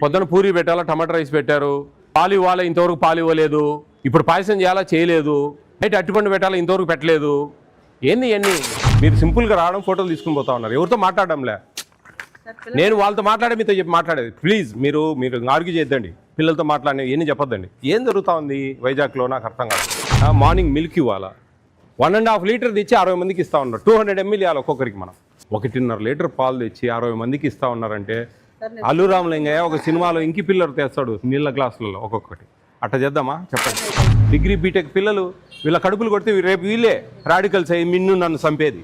పొద్దున పూరి పెట్టాలా, టమాటా రైస్ పెట్టారు. పాలు ఇవ్వాలా, ఇంతవరకు పాలు ఇవ్వలేదు. ఇప్పుడు పాయసం చేయాలా, చేయలేదు. నైట్ అట్టిపండు పెట్టాలా, ఇంతవరకు పెట్టలేదు. ఏంది ఇవన్నీ? మీరు సింపుల్గా రావడం, ఫోటోలు తీసుకుని పోతా ఉన్నారు. ఎవరితో మాట్లాడడంలే. నేను వాళ్ళతో మాట్లాడే మీతో చెప్పి మాట్లాడేది. ప్లీజ్ మీరు ఆర్గ్యూ చేద్దండి. పిల్లలతో మాట్లాడినవి ఏమీ చెప్పొద్దండి. ఏం జరుగుతూ ఉంది వైజాగ్లో నాకు అర్థం కాదు. మార్నింగ్ మిల్క్ ఇవ్వాలా, 1.5 లీటర్ తెచ్చి 60 మందికి ఇస్తూ ఉన్నారు. 200 ml ఇవ్వాలి ఒక్కొక్కరికి. మనం 1.5 లీటర్ పాలు తెచ్చి 60 మందికి ఇస్తూ ఉన్నారంటే అల్లు రామలింగయ్య ఒక సినిమాలో ఇంకి పిల్లలు తెస్తాడు నీళ్ళ గ్లాసులలో ఒక్కొక్కటి. అట్లా చేద్దామా చెప్పండి? డిగ్రీ బీటెక్ పిల్లలు వీళ్ళ కడుపులు కొడితే రేపు వీళ్ళే రాడికల్స్ అయ్యి మిన్ను నన్ను చంపేది.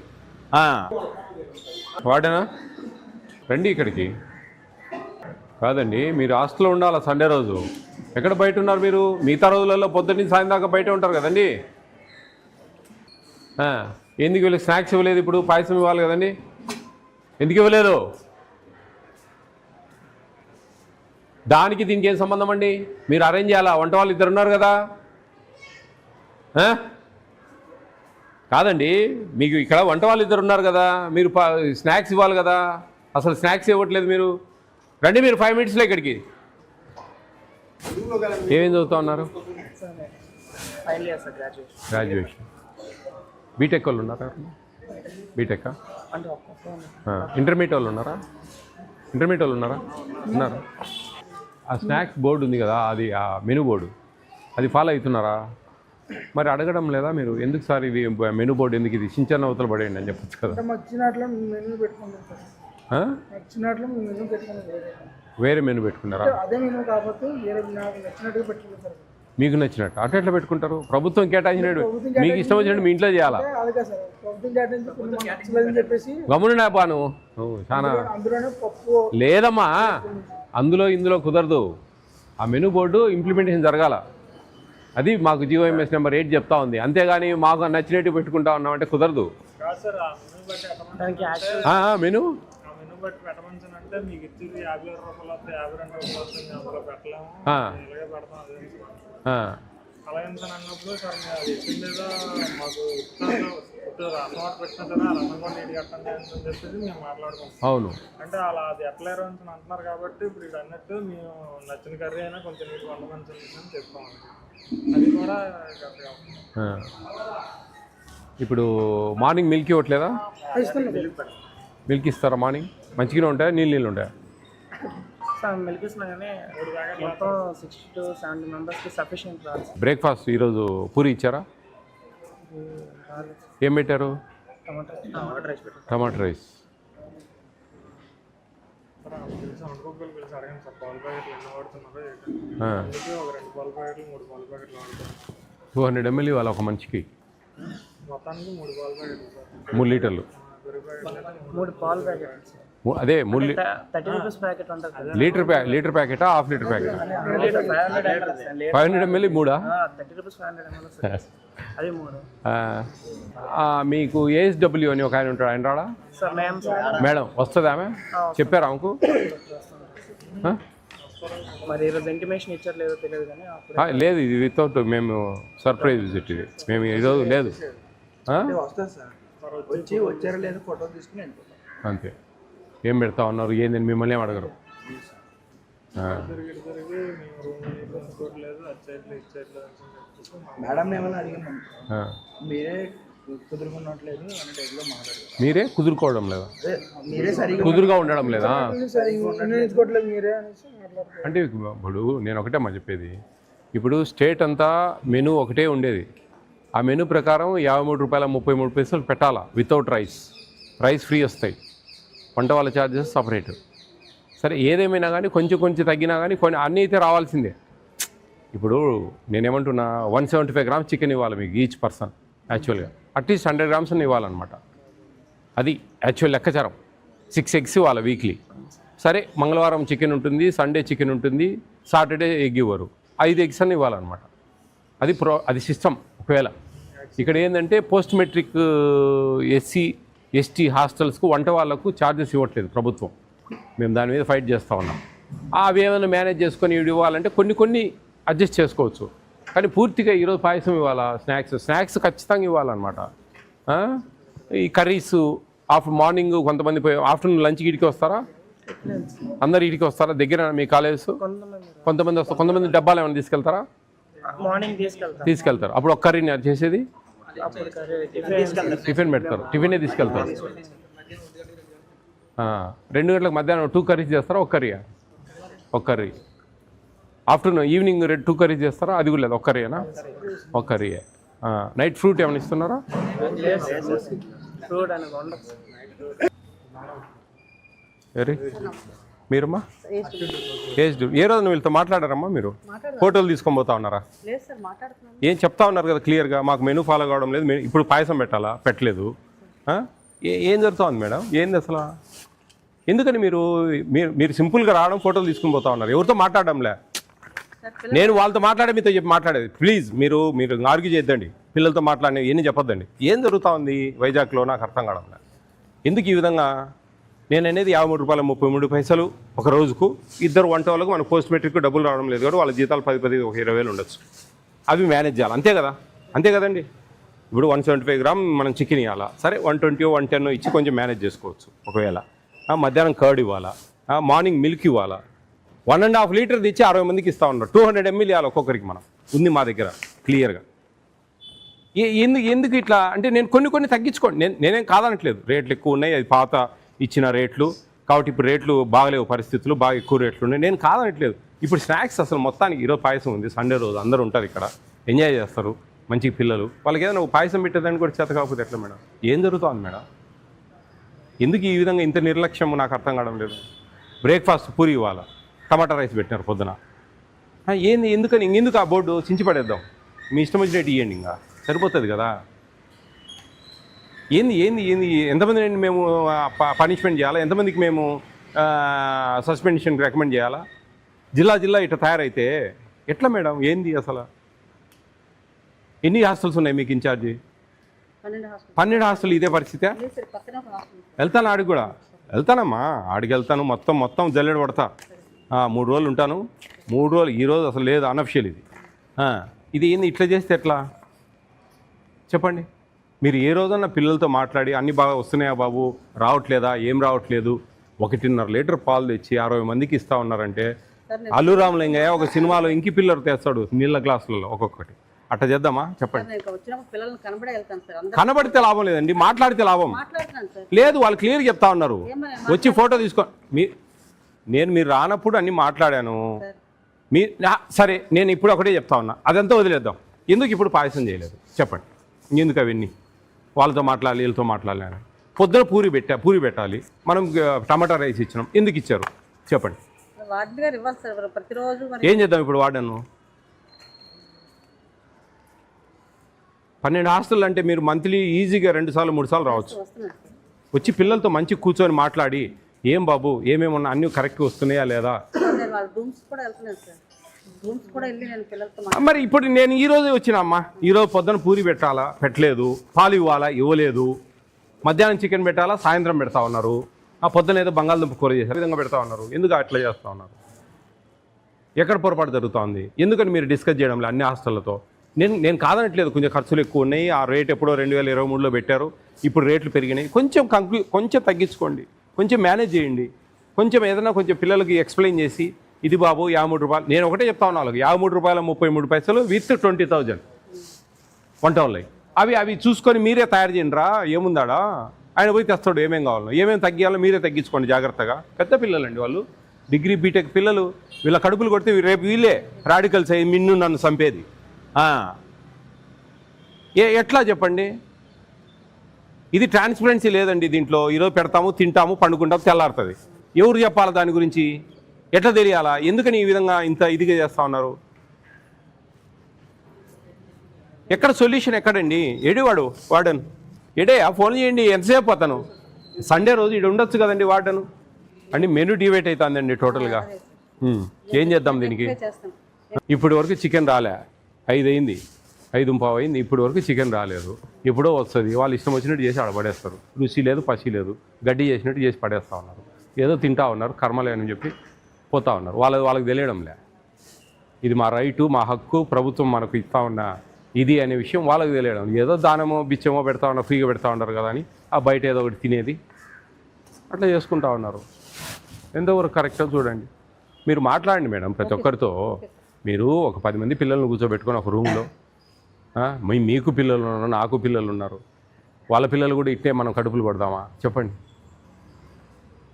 వాడేనా రండి ఇక్కడికి. కాదండి, మీరు హాస్టల్లో ఉండాలా సండే రోజు. ఎక్కడ బయట ఉన్నారు మీరు? మిగతా రోజులలో పొద్దున్నీ సాయం దాకా బయట ఉంటారు కదండి. ఎందుకు వీళ్ళకి స్నాక్స్ ఇవ్వలేదు? ఇప్పుడు పాయసం ఇవ్వాలి కదండి, ఎందుకు ఇవ్వలేదు? దానికి దీనికి ఏం సంబంధం అండి? మీరు అరేంజ్ చేయాలా? వంట వాళ్ళు 2 ఉన్నారు కదా. కాదండి, మీకు ఇక్కడ వంట వాళ్ళు 2 ఉన్నారు కదా, మీరు స్నాక్స్ ఇవ్వాలి కదా. అసలు స్నాక్స్ ఇవ్వట్లేదు మీరు. రండి మీరు 5 minutesలో ఇక్కడికి. ఏమేం చదువుతా ఉన్నారు? గ్రాడ్యుయేషన్. బీటెక్ వాళ్ళు ఉన్నారా? బీటెక్. ఇంటర్మీడియట్ వాళ్ళు ఉన్నారా? ఇంటర్మీడియట్ వాళ్ళు ఉన్నారా? ఉన్నారు. ఆ స్నాక్స్ బోర్డు ఉంది కదా, అది ఆ మెనూ బోర్డు, అది ఫాలో అవుతున్నారా? మరి అడగడం లేదా మీరు? ఎందుకు సార్ ఇది మెనూ బోర్డు ఎందుకు, ఇది సించన్న అవతల పడేయండి అని చెప్పచ్చు కదా. వేరే మెనూ పెట్టుకున్నారా? మీకు నచ్చినట్టు అట్లా ఎట్లా పెట్టుకుంటారు? ప్రభుత్వం కేటాయించినట్టు మీకు ఇష్టం వచ్చినట్టు మీ ఇంట్లో చేయాలా? గమనునా పాను చాలా లేదమ్మా, అందులో ఇందులో కుదరదు. ఆ మెనూ బోర్డు ఇంప్లిమెంటేషన్ జరగాల. అది మాకు GOMS నెంబర్ 8 చెప్తా ఉంది. అంతేగాని మాకు నచ్చినట్టు పెట్టుకుంటా ఉన్నామంటే కుదరదు. మెనూ అవును అంటే అలా అది ఎట్లా అంటున్నారు కాబట్టి ఇప్పుడు ఇది అన్నట్టు మేము నచ్చిన కర్రీ అయినా కొంచెం నీకు వండమని చెప్తామండి. అది కూడా ఇప్పుడు మార్నింగ్ మిల్క్ ఇవ్వట్లేదా? మిల్క్ ఇస్తారా మార్నింగ్? మంచిగానే ఉంటాయా, నీళ్ళు ఉంటాయా? మిల్క్ ఇస్తున్నా కానీ మొత్తం 60 to 70 మెంబర్స్కి సఫిషియెంట్ రాదు. బ్రేక్ఫాస్ట్ ఈరోజు పూరి ఇచ్చారా? ఏం పెట్టారు? టమాటా రైస్. 200 ml ఇవ్వాలి ఒక మనిషికి. మొత్తానికి 3 పాల ప్యాకెట్లు, 3 లీటర్లు. 3 పాల ప్యాకెట్స్. అదే 30 రూపీస్ ప్యాకెట్ ఉంటుంది. లీటర్ ప్యాకెటా, half litre packet? 500 ml 3. 30 rupees 500 ml అది 3. మీకు ASW అని ఒక ఆయన ఉంటాడు, ఆయన రాడా? మేడం వస్తుంది ఆమె? చెప్పారా ఆమెకు? మరి ఈరోజు ఇంటిమేషన్ ఇచ్చారు లేదో తెలియదు కానీ లేదు, ఇది వితౌట్ మేము సర్ప్రైజ్ విజిట్. ఇది మేము ఈరోజు లేదు. వచ్చారో లేదో ఫోటో తీసుకుని అంతే. ఏం పెడతా ఉన్నారు ఏందని మిమ్మల్ని ఏం అడగరు. మీరే కుదురుకోవడం లేదా? కుదురుగా ఉండడం లేదా? అంటే ఇప్పుడు నేను ఒకటే మా చెప్పేది, ఇప్పుడు స్టేట్ అంతా మెనూ ఒకటే ఉండేది. ఆ మెనూ ప్రకారం 53 రూపాయల 33 పైసలు పెట్టాలా వితౌట్ రైస్. రైస్ ఫ్రీ వస్తాయి, వంట వాళ్ళ ఛార్జెస్ సపరేట్. సరే ఏదేమైనా కానీ కొంచెం తగ్గినా కానీ కొన్ని అన్నీ అయితే రావాల్సిందే. ఇప్పుడు నేనేమంటున్నా, 175 grams చికెన్ ఇవ్వాలి మీకు ఈచ్ పర్సన్. యాక్చువల్గా అట్లీస్ట్ 100 grams ఇవ్వాలన్నమాట. అది యాక్చువల్ లెక్కచారం. 6 eggs ఇవ్వాలి వీక్లీ. సరే మంగళవారం చికెన్ ఉంటుంది, సండే చికెన్ ఉంటుంది, సాటర్డే ఎగ్ ఇవ్వరు, 5 eggs అని ఇవ్వాలన్నమాట. అది సిస్టమ్. ఒకవేళ ఇక్కడ ఏంటంటే పోస్ట్ మెట్రిక్ SC ST హాస్టల్స్కు వంట వాళ్ళకు ఛార్జెస్ ఇవ్వట్లేదు ప్రభుత్వం. మేము దాని మీద ఫైట్ చేస్తూ ఉన్నాం. అవి ఏమైనా మేనేజ్ చేసుకొని ఇవ్వాలంటే కొన్ని అడ్జస్ట్ చేసుకోవచ్చు. కానీ పూర్తిగా ఈరోజు పాయసం ఇవ్వాలా, స్నాక్స్ ఖచ్చితంగా ఇవ్వాలన్నమాట. ఈ కర్రీస్ మార్నింగ్ కొంతమంది ఆఫ్టర్నూన్ లంచ్ గిడికి వస్తారా? అందరు ఇంటికి వస్తారా? దగ్గర మీ కాలేజెస్ కొంతమంది వస్తారు, కొంతమంది డబ్బాలు ఏమైనా తీసుకెళ్తారా? మార్నింగ్ తీసుకెళ్తారు. అప్పుడు ఒక్క కర్రీ చేసేది టిఫిన్ పెడతారు, టిఫినే తీసుకెళ్తారు. 2 గంటలకు మధ్యాహ్నం 2 కర్రీస్ చేస్తారా? ఒక కర్రీ. ఆఫ్టర్నూన్ ఈవినింగ్ 2 కర్రీస్ చేస్తారా? అది కూడా లేదు, ఒక కర్రీనా? ఒక కర్రీయే. నైట్ ఫ్రూట్ ఏమైనా ఇస్తున్నారా? Very మీరమ్మా aged. ఏ రోజు వీళ్ళతో మాట్లాడారమ్మా మీరు? ఫోటోలు తీసుకొని పోతా ఉన్నారా? ఏం చెప్తా ఉన్నారు కదా క్లియర్గా, మాకు మెనూ ఫాలో కావడం లేదు, ఇప్పుడు పాయసం పెట్టాలా? పెట్టలేదు. ఏం జరుగుతుంది మేడం? ఏంది అసలు? ఎందుకని మీరు సింపుల్గా రావడం, ఫోటోలు తీసుకుని పోతా ఉన్నారు, ఎవరితో మాట్లాడడంలే. నేను వాళ్ళతో మీతో చెప్పి మాట్లాడేది. ప్లీజ్ మీరు ఆర్గ్యూ చేద్దండి, పిల్లలతో మాట్లాడినవి ఏమీ చెప్పొద్దండి. ఏం జరుగుతూ ఉంది వైజాగ్లో నాకు అర్థం కావడంలే. ఎందుకు ఈ విధంగా? నేను అనేది ₹53 ఒక రోజుకు. ఇద్దరు వంట వాళ్ళకు మనకు పోస్ట్ మెట్రిక్ డబ్బులు రావడం లేదు కాబట్టి వాళ్ళ జీతాలు 10 ఒక 20,000 ఉండొచ్చు. అవి మేనేజ్ చేయాలి, అంతే కదండి. ఇప్పుడు 175 గ్రామ్ మనం చికెన్ ఇవ్వాలా, సరే 120 110 ఇచ్చి కొంచెం మేనేజ్ చేసుకోవచ్చు. ఒకవేళ మధ్యాహ్నం కర్డ్ ఇవ్వాలా, మార్నింగ్ మిల్క్ ఇవ్వాలా, 1.5 లీటర్ తెచ్చి 60 మందికి ఇస్తా ఉన్నారు. 200 ml ఇవ్వాలి ఒక్కొక్కరికి. మనం ఉంది మా దగ్గర క్లియర్గా. ఎందుకు ఇట్లా అంటే నేను కొన్ని తగ్గించుకోండి, నేనేం కాదనట్లేదు. రేట్లు ఎక్కువ ఉన్నాయి, అది పాత ఇచ్చిన రేట్లు కాబట్టి ఇప్పుడు రేట్లు బాగలేవు, పరిస్థితులు బాగా ఎక్కువ రేట్లు ఉన్నాయి, నేను కాదనట్లేదు. ఇప్పుడు స్నాక్స్ అసలు మొత్తానికి ఈరోజు పాయసం ఉంది, సండే రోజు అందరూ ఉంటారు ఇక్కడ, ఎంజాయ్ చేస్తారు మంచి పిల్లలు. వాళ్ళకి ఏదైనా పాయసం పెట్టేదాన్ని కూడా చేత కాకపోతే ఎట్లా మేడం? ఏం జరుగుతుంది మేడం? ఎందుకు ఈ విధంగా ఇంత నిర్లక్ష్యం నాకు అర్థం కావడం లేదు. బ్రేక్ఫాస్ట్ పూరి ఇవ్వాలా, టమాటా రైస్ పెట్టినారు పొద్దున. ఎందుకు ఆ బోర్డు చించి పడేద్దాం, మీ ఇష్టం వచ్చినట్టు ఇవ్వండి, ఇంకా సరిపోతుంది కదా. ఏంది ఎంతమంది మేము పనిష్మెంట్ చేయాలా? ఎంతమందికి మేము సస్పెన్షన్కి రికమెండ్ చేయాలా? జిల్లా ఇట్లా తయారైతే ఎట్లా మేడం? ఏంది అసలు? ఎన్ని హాస్టల్స్ ఉన్నాయి మీకు ఇన్ఛార్జి? 12 హాస్టల్. ఇదే పరిస్థితి? వెళ్తాను ఆడికి కూడా, వెళ్తానమ్మా, ఆడికి వెళ్తాను, మొత్తం జల్లెడ పడతా. 3 రోజులు ఉంటాను, 3 రోజులు. ఈరోజు అసలు లేదు, అనఫిషియల్ ఇది ఏంది? ఇట్లా చేస్తే ఎట్లా చెప్పండి? మీరు ఏ రోజన్నా పిల్లలతో మాట్లాడి అన్ని బాగా వస్తున్నాయా బాబు, రావట్లేదా, ఏం రావట్లేదు, 1.5 లీటర్ పాలు తెచ్చి 60 మందికి ఇస్తా ఉన్నారంటే, అల్లు రామలింగయ్య ఒక సినిమాలో ఇంకి పిల్లలు తెస్తాడు నీళ్ళ గ్లాసులలో ఒక్కొక్కటి. అట్లా చేద్దామా చెప్పండి? కనబడితే లాభం లేదండి, మాట్లాడితే లాభం లేదు. వాళ్ళు క్లియర్గా చెప్తా ఉన్నారు, వచ్చి ఫోటో తీసుకో. మీరు రానప్పుడు అన్నీ మాట్లాడాను. సరే, నేను ఇప్పుడు ఒకటే చెప్తా ఉన్నా, అదంతా వదిలేద్దాం. ఎందుకు ఇప్పుడు పాయసం చేయలేదు చెప్పండి? ఎందుకు అవన్నీ? వాళ్ళతో మాట్లాడాలి, వీళ్ళతో మాట్లాడాలి. పొద్దున పూరి పెట్టాలి, మనం టమాటా రైస్ ఇచ్చినాం, ఎందుకు ఇచ్చారు చెప్పండి? ఏం చేద్దాం ఇప్పుడు? వార్డెన్ 12 హాస్టల్ అంటే మీరు మంత్లీ ఈజీగా 2 సార్లు 3 సార్లు రావచ్చు. వచ్చి పిల్లలతో మంచి కూర్చొని మాట్లాడి, ఏం బాబు ఏమేమన్నా అన్నీ కరెక్ట్గా వస్తున్నాయా లేదా? మరి ఇప్పుడు నేను ఈరోజు వచ్చినమ్మా, ఈరోజు పొద్దున పూరి పెట్టాలా, పెట్టలేదు. పాలు ఇవ్వాలా, ఇవ్వలేదు. మధ్యాహ్నం చికెన్ పెట్టాలా, సాయంత్రం పెడతా ఉన్నారు. పొద్దున ఏదో బంగాళదుంప కూర చేశారు, విధంగా పెడతా ఉన్నారు. ఎందుకు అట్లా చేస్తూ ఉన్నారు? ఎక్కడ పొరపాటు జరుగుతుంది? ఎందుకని మీరు డిస్కస్ చేయడంలో అన్ని హాస్టళ్లతో? నేను కాదనట్లేదు, కొంచెం ఖర్చులు ఎక్కువ ఉన్నాయి. ఆ రేట్ ఎప్పుడో 2023లో పెట్టారు, ఇప్పుడు రేట్లు పెరిగినాయి. కొంచెం తగ్గించుకోండి, కొంచెం మేనేజ్ చేయండి. కొంచెం ఏదైనా కొంచెం పిల్లలకి ఎక్స్ప్లెయిన్ చేసి, ఇది బాబు ₹53. నేను ఒకటే చెప్తా ఉన్నా వాళ్ళకి, ₹53.33 విత్ 20,000 వంట వాళ్ళకి. అవి చూసుకొని మీరే తయారు చేయండి రా, ఏముందాడా ఆయన పోయి తెస్తాడు. ఏమేం కావాలో ఏమేమి తగ్గియాలో మీరే తగ్గించుకోండి జాగ్రత్తగా. పెద్ద పిల్లలండి వాళ్ళు, డిగ్రీ బీటెక్ పిల్లలు. వీళ్ళ కడుపులు కొడితే రేపు వీళ్ళే రాడికల్స్ అయ్యి నన్ను చంపేది. ఎట్లా చెప్పండి? ఇది ట్రాన్స్పరెన్సీ లేదండి దీంట్లో. ఈరోజు పెడతాము, తింటాము, పండుకుంటాము, తెల్లారుతుంది. ఎవరు చెప్పాలి దాని గురించి? ఎట్లా తెలియాలా? ఎందుకని ఈ విధంగా ఇంత ఇదిగా చేస్తూ ఉన్నారు? ఎక్కడ సొల్యూషన్ ఎక్కడండి? ఏడివాడు వార్డెన్? ఫోన్ చేయండి, ఎంతసేపు అతను? సండే రోజు ఇక్కడ ఉండొచ్చు కదండి వార్డెన్. అండి మెనూ డివైట్ అవుతుందండి టోటల్గా. ఏం చేద్దాం దీనికి? ఇప్పటి వరకు చికెన్ రాలే, 5 అయింది, 5:15 అయింది, ఇప్పటి వరకు చికెన్ రాలేదు. ఎప్పుడో వస్తుంది, వాళ్ళు ఇష్టం వచ్చినట్టు చేసి ఆడపడేస్తారు. రుచి లేదు, పసి లేదు, గడ్డి చేసినట్టు చేసి పడేస్తూ ఉన్నారు. ఏదో తింటా ఉన్నారు, కర్మలేని చెప్పి పోతా ఉన్నారు. వాళ్ళకి తెలియడంలే. ఇది మా రైటు, మా హక్కు, ప్రభుత్వం మనకు ఇస్తా ఉన్న ఇది అనే విషయం వాళ్ళకి తెలియడం. ఏదో దానమో బిచ్చమో పెడతా ఉన్నారు, ఫ్రీగా పెడతా ఉన్నారు కదా అని ఆ బయట ఏదో ఒకటి తినేది అట్లా చేసుకుంటా ఉన్నారు. ఎంతవరకు కరెక్టో చూడండి. మీరు మాట్లాడండి మేడం ప్రతి ఒక్కరితో. మీరు ఒక 10 మంది పిల్లల్ని కూర్చోబెట్టుకొని ఒక రూమ్లో, మీకు పిల్లలు ఉన్నారు, నాకు పిల్లలు ఉన్నారు, వాళ్ళ పిల్లలు కూడా ఇట్టే మనం కడుపులు పడదామా చెప్పండి.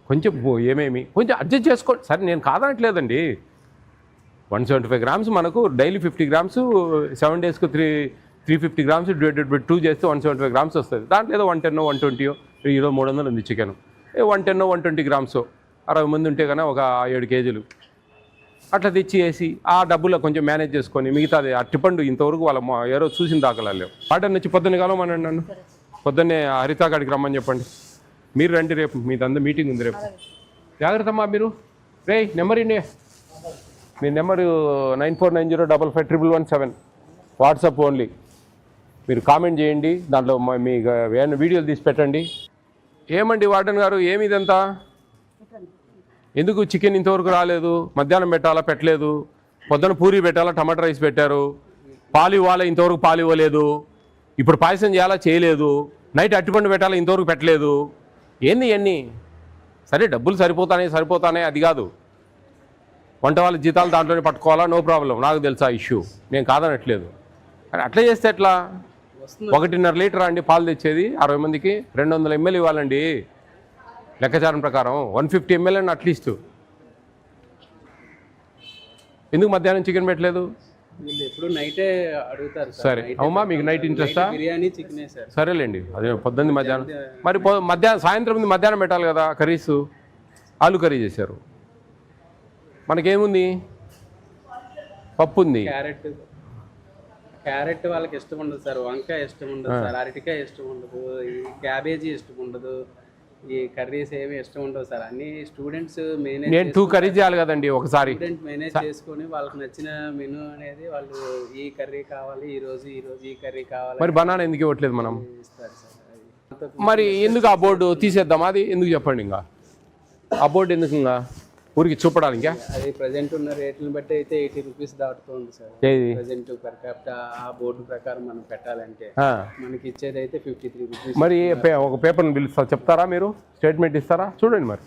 కొంచెం ఏమేమి కొంచెం అడ్జస్ట్ చేసుకోండి. సరే నేను కాదనట్లేదండి. 175 గ్రామ్స్ మనకు daily 50 grams 7 డేస్కు 350 grams divided by 2 చేస్తే 175 గ్రామ్స్ వస్తుంది. దాంట్లో ఏదో 110 120 ఈరోజు 300 ఉంది చికెన్, 110 120 గ్రామ్స్ 60 మంది ఉంటే కన్నా ఒక 7 కేజీలు అట్లా తెచ్చి వేసి ఆ డబ్బులో కొంచెం మేనేజ్ చేసుకొని మిగతాది అట్టిపండు ఇంతవరకు వాళ్ళ ఎవరో చూసిన దాఖలాలు లేవు. పాటను వచ్చి పొద్దున్న కలవమనండి నన్ను, పొద్దున్నే హరితాకాడికి రమ్మని చెప్పండి. మీరు రండి, రేపు మీదంతా మీటింగ్ ఉంది రేపు. జాగ్రత్త అమ్మా మీరు. రే నెంబర్ ఇండి, మీ నెంబరు 9490551117 వాట్సాప్ ఓన్లీ. మీరు కామెంట్ చేయండి, దాంట్లో మీ వీడియోలు తీసి పెట్టండి. ఏమండి వార్డెన్ గారు ఏమి ఇదంతా? ఎందుకు చికెన్ ఇంతవరకు రాలేదు? మధ్యాహ్నం పెట్టాలా, పెట్టలేదు. పొద్దున పూరి పెట్టాలా, టమాటా రైస్ పెట్టారు. పాలు ఇవ్వాలా, ఇంతవరకు పాలు ఇవ్వలేదు. ఇప్పుడు పాయసం చేయాలా, చేయలేదు. నైట్ అట్టిపండు పెట్టాలా, ఇంతవరకు పెట్టలేదు. ఏంది ఇవన్నీ? సరే డబ్బులు సరిపోతానే అది కాదు. వంట వాళ్ళ జీతాలు దాంట్లోనే పట్టుకోవాలా, నో ప్రాబ్లం, నాకు తెలుసా ఇష్యూ, నేను కాదనట్లేదు. కానీ అట్లా చేస్తే ఎట్లా? 1.5 లీటర్ అండి పాలు తెచ్చేది 60 మందికి, 200 ml ఇవ్వాలండి లెక్కచారం ప్రకారం. 150 ml అండి అట్లీస్ట్. ఎందుకు మధ్యాహ్నం చికెన్ పెట్టలేదు? వీళ్ళు ఎప్పుడు నైటే అడుగుతారు సార్. సరే అవుమా, మీకు నైట్ ఇంట్రెస్టా? బిర్యానీ చికెనే సార్. సరేలేండి, అదే పొద్దున్న మధ్యాహ్నం. మరి మధ్యాహ్నం సాయంత్రం మధ్యాహ్నం పెట్టాలి కదా కర్రీస్. ఆలు కర్రీ చేశారు. మనకేముంది? పప్పు ఉంది. క్యారెట్ వాళ్ళకి ఇష్టం ఉండదు సార్, వంకాయ ఇష్టం ఉండదు సార్, అరటికాయ ఇష్టం ఉండదు, ఈ క్యాబేజీ ఇష్టం ఉండదు, ఈ కర్రీస్ ఏమి ఇష్టం ఉండవు సార్. అన్ని స్టూడెంట్స్ మేనేజ్, నేను 2 కర్రీ చేయాలి కదండి ఒకసారి. స్టూడెంట్ మేనేజ్ చేసుకొని వాళ్ళకి నచ్చిన మెనూ అనేది వాళ్ళు ఈ కర్రీ కావాలి, ఈ రోజు ఈ కర్రీ కావాలి. మరి బనానా ఎందుకు ఇవ్వట్లేదు మనం? ఇస్తారు సార్. మరి ఎందుకు ఆ బోర్డు తీసేద్దాం? అది ఎందుకు చెప్పండి. ఇంకా ఆ బోర్డు ఎందుకు? ఇంకా ఊరికి చూపడానికి అది ప్రజెంట్ ఉన్న రేట్లను బట్టి అయితే 80 రూపీస్ దాటుతుంది సార్ ప్రజెంట్ పర్ క్యాపిటల్. ఆ బోర్డు ప్రకారం మనం పెట్టాలంటే మనకి ఇచ్చేది అయితే 53 రూపీస్. మరి ఒక పేపర్ని పిలుస్తా, చెప్తారా మీరు? స్టేట్మెంట్ ఇస్తారా? చూడండి మరి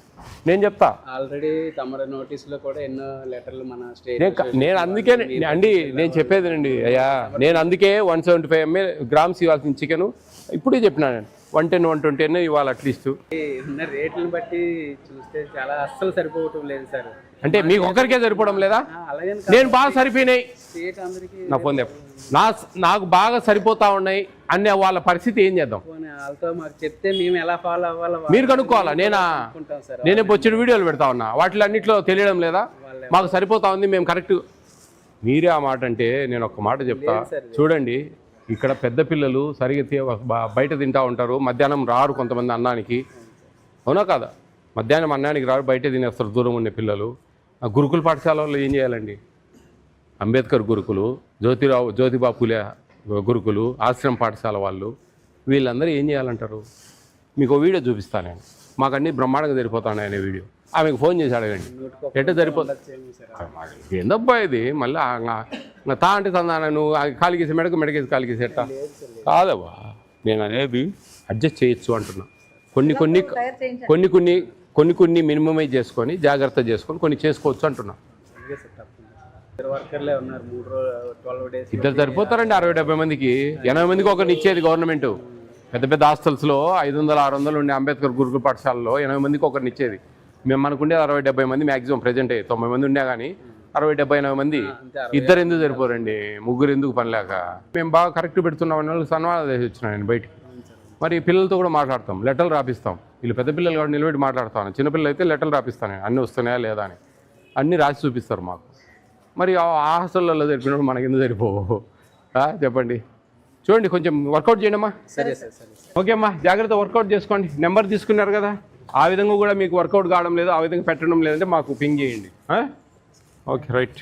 నేను చెప్తా. ఆల్రెడీ తమ నోటీసులో కూడా ఎన్నో లెటర్లు మన స్టేట్. నేను అందుకే అండి నేను చెప్పేది అయ్యా, నేను అందుకే 175 గ్రామ్స్ ఇవ్వాల్సిన చికెన్ ఇప్పుడే చెప్పినా. నేను 110 120 ఇవ్వాలి అట్లీస్ట్. ఉన్న రేట్లను బట్టి చూస్తే చాలా అస్సలు సరిపోవటం లేదు సార్. అంటే మీకు ఒక్కరికే సరిపోవడం లేదా? అలాగే నేను బాగా సరిపోయినాయి, స్టేట్ అందరికీ నా ఫోన్ నాకు బాగా సరిపోతా ఉన్నాయి అనే వాళ్ళ పరిస్థితి ఏం చేద్దాం? వాళ్ళతో మాకు చెప్తే మేము ఎలా ఫాలో అవ్వాలో మీరు కనుక్కోవాలా. నేనే బొచ్చిన వీడియోలు పెడతా ఉన్నా, వాటిలో అన్నింటిలో తెలియడం లేదా? మాకు సరిపోతా ఉంది, మేము కరెక్ట్. మీరే ఆ మాట అంటే నేను ఒక మాట చెప్తా చూడండి. ఇక్కడ పెద్ద పిల్లలు సరిగ్గా బయట తింటూ ఉంటారు, మధ్యాహ్నం రారు కొంతమంది అన్నానికి, అవునా కాదా? మధ్యాహ్నం అన్నానికి రారు, బయట తినేస్తారు దూరం ఉండే పిల్లలు. ఆ గురుకుల పాఠశాలలో ఏం చేయాలండి? అంబేద్కర్ గురుకులు, జ్యోతిబా పూలే గురుకులు, ఆశ్రమ పాఠశాల వాళ్ళు, వీళ్ళందరూ ఏం చేయాలంటారు? మీకు వీడియో చూపిస్తాను నేను, మాకు అన్నీ బ్రహ్మాండంగా సరిపోతాను అనే వీడియో. ఆమెకు ఫోన్ చేసి అడగండి ఎట్లా సరిపోతుంది. ఏందబ్బా ఇది మళ్ళీ తా అంటే తందాన, నువ్వు కాలికేసి మెడకేసి కాలికేసి ఎట్టా కాదబ్బా. నేను అనేది అడ్జస్ట్ చేయొచ్చు అంటున్నా. కొన్ని మినిమమైజ్ చేసుకొని జాగ్రత్త చేసుకొని కొన్ని చేసుకోవచ్చు అంటున్నా. ఇద్దరు సరిపోతారండి 60-70 మందికి. 80 మందికి ఒకరిని ఇచ్చేది గవర్నమెంట్. పెద్ద పెద్ద హాస్టల్స్లో 500-600 ఉండే అంబేద్కర్ గురుకుల పాఠశాలలో 80 మందికి ఒకరిని ఇచ్చేది. మేము మనకుండే 60-70 మంది మ్యాక్సిమం. ప్రజెంట్ 90 మంది ఉన్నా కానీ 60-70-80 మంది. ఇద్దరు ఎందుకు సరిపోరండి? ముగ్గురు ఎందుకు పనిలేక? మేము బాగా కరెక్ట్ పెడుతున్నాం వాళ్ళకి సన్మానాలు చేసి వచ్చినా నేను బయటికి. మరి పిల్లలతో కూడా మాట్లాడతాం, లెటర్లు రాపిస్తాం. వీళ్ళు పెద్ద పిల్లలు కాబట్టి నిలబెట్టి మాట్లాడతాను, చిన్నపిల్లలు అయితే లెటర్లు రాపిస్తాను నేను, అన్నీ వస్తున్నాయా లేదా అని అన్నీ రాసి చూపిస్తారు మాకు. మరి ఆ హాస్టల్లో జరిపినప్పుడు మనకి ఎందుకు సరిపోవు చెప్పండి? చూడండి కొంచెం వర్కౌట్ చేయండి అమ్మా. సరే సార్, సరే. ఓకే అమ్మా, జాగ్రత్త వర్కౌట్ చేసుకోండి. నెంబర్ తీసుకున్నారు కదా, ఆ విధంగా కూడా మీకు వర్కౌట్ కావడం లేదు, ఆ విధంగా పెట్టడం లేదంటే మాకు పింగ్ చేయండి. Okay right.